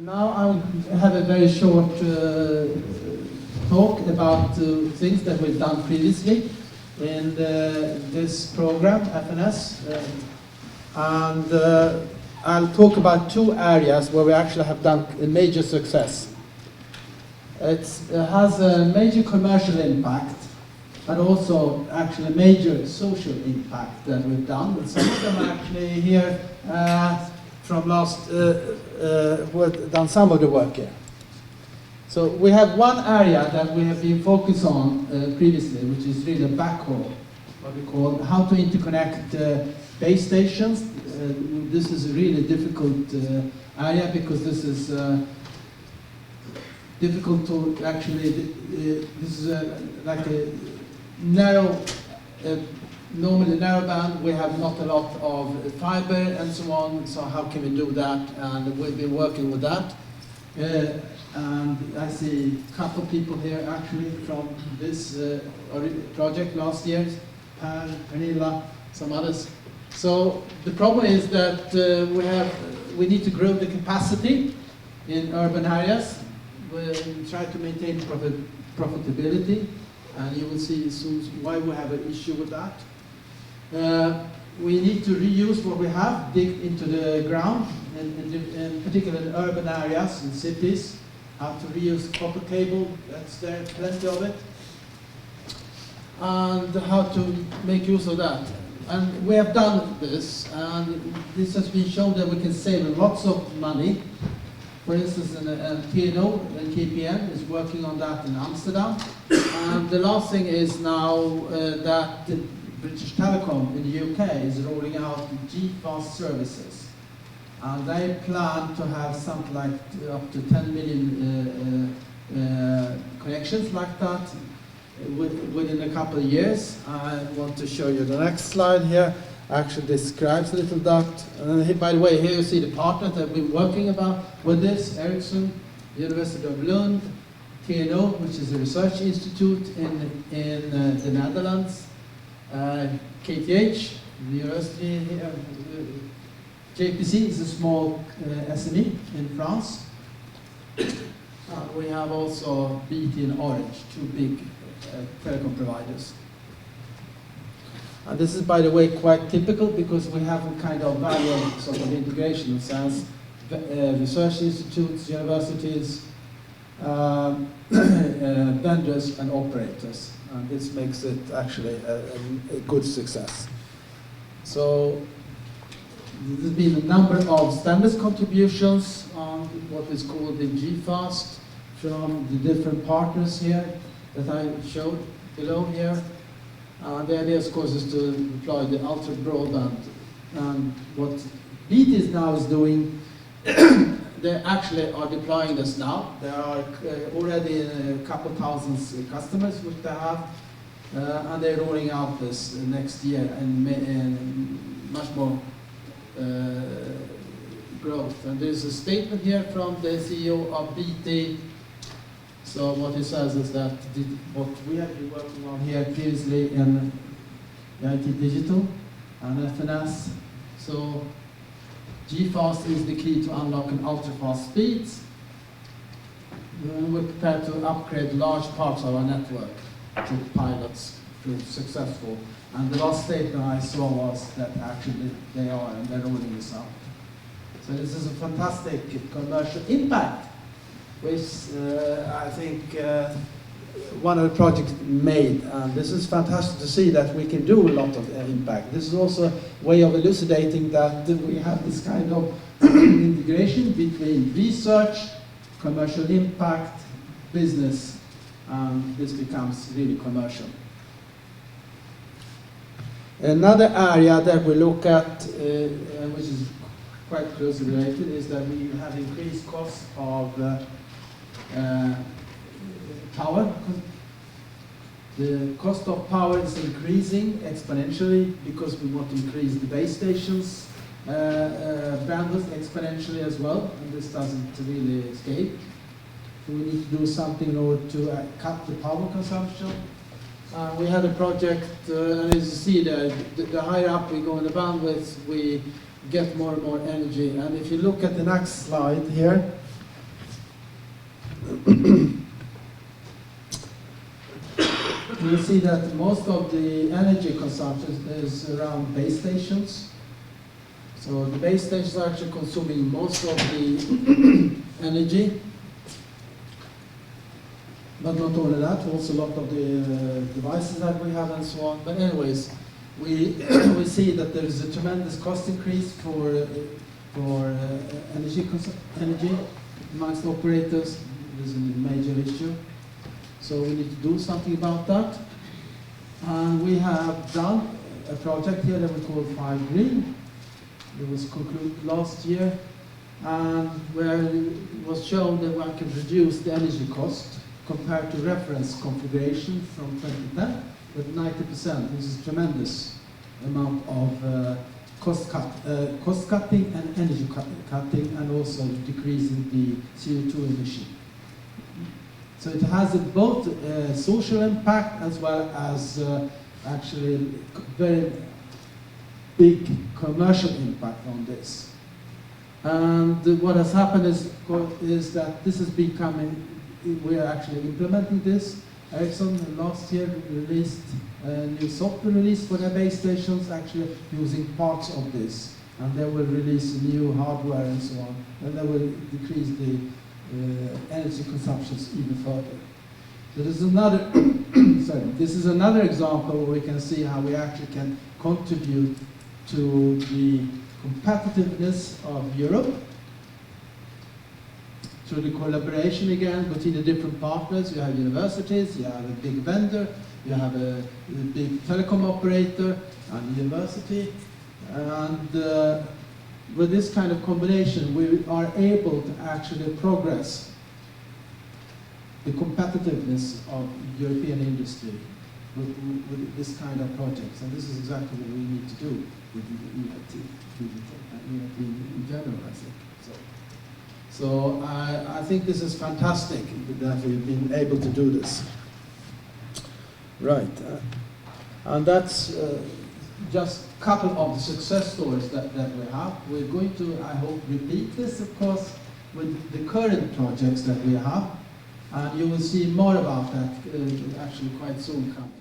Now I'll have a very short talk about things that we've done previously in this program, FNS. And I'll talk about two areas where we actually have done a major success. It has a major commercial impact, but also actually a major social impact that we've done. And some of them are actually here from last, who have done some of the work here. So we have one area that we have been focused on previously, which is really a backhaul, what we call how to interconnect base stations. This is a really difficult area because this is difficult to actually, this is like a narrow, normally narrow band. We have not a lot of fiber and so on, so how can we do that? And we've been working with that. And I see a couple of people here actually from this project last year, Per, Pernilla, some others. So the problem is that we need to grow the capacity in urban areas. We try to maintain profitability, and you will see soon why we have an issue with that. We need to reuse what we have, dig into the ground, in particular in urban areas and cities. How to reuse copper cable, that's there, plenty of it. And how to make use of that. And we have done this, and this has been shown that we can save lots of money. For instance, TNO and KPN is working on that in Amsterdam. And the last thing is now that the British Telecom in the UK is rolling out G-Fast services. And they plan to have something like up to 10 million connections like that within a couple of years. I want to show you the next slide here. Actually describes a little that. And by the way, here you see the partners that we've been working with this: Ericsson, University of Lund, TNO, which is a research institute in the Netherlands, KTH, the university here. JPC is a small SME in France. We have also BT and Orange, two big telecom providers. And this is, by the way, quite typical because we have a kind of value sort of integration in sense. Research institutes, universities, vendors and operators. And this makes it actually a good success. So there's been a number of standards contributions on what is called the G-Fast from the different partners here that I showed below here. The idea, of course, is to deploy the ultra broadband. And what BT now is doing, they actually are deploying this now. There are already a couple thousand customers which they have, and they're rolling out this next year and much more growth. And there's a statement here from the CEO of BT. So what he says is that what we have been working on here previously in EIT Digital and FNS. So G-Fast is the key to unlocking ultra-fast speeds. We're prepared to upgrade large parts of our network to pilots prove successful. And the last statement I saw was that actually they are, and they're rolling this out. So this is a fantastic commercial impact, which I think one of the projects made. And this is fantastic to see that we can do a lot of impact. This is also a way of elucidating that we have this kind of integration between research, commercial impact, business, and this becomes really commercial. Another area that we look at, which is quite closely related, is that we have increased costs of power. The cost of power is increasing exponentially because we want to increase the base stations bandwidth exponentially as well, and this doesn't really escape. So we need to do something in order to cut the power consumption. We had a project, and as you see, the higher up we go in the bandwidth, we get more and more energy. And if you look at the next slide here, you will see that most of the energy consumption is around base stations. So the base stations are actually consuming most of the energy. But not only that, also a lot of the devices that we have and so on. But anyways, we see that there is a tremendous cost increase for energy amongst operators. This is a major issue. So we need to do something about that. And we have done a project here that we call 5 Green. It was concluded last year, and where it was shown that one can reduce the energy cost compared to reference configuration from 2010 with 90%. This is a tremendous amount of cost cutting and energy cutting, and also decreasing the CO2 emission. So it has both social impact as well as actually very big commercial impact on this. And what has happened is that this is becoming, we are actually implementing this. Ericsson last year released a new software release for their base stations, actually using parts of this. And they will release new hardware and so on, and they will decrease the energy consumptions even further. So this is another, sorry, this is another example where we can see how we actually can contribute to the competitiveness of Europe through the collaboration again between the different partners. You have universities, you have a big vendor, you have a big telecom operator and university, and with this kind of combination we are able to actually progress the competitiveness of European industry with this kind of projects, and this is exactly what we need to do with EIT Digital and EIT in general, I think. So I think this is fantastic that we've been able to do this. Right, and that's just a couple of the success stories that we have. We're going to, I hope, repeat this, of course, with the current projects that we have, and you will see more about that actually quite soon coming.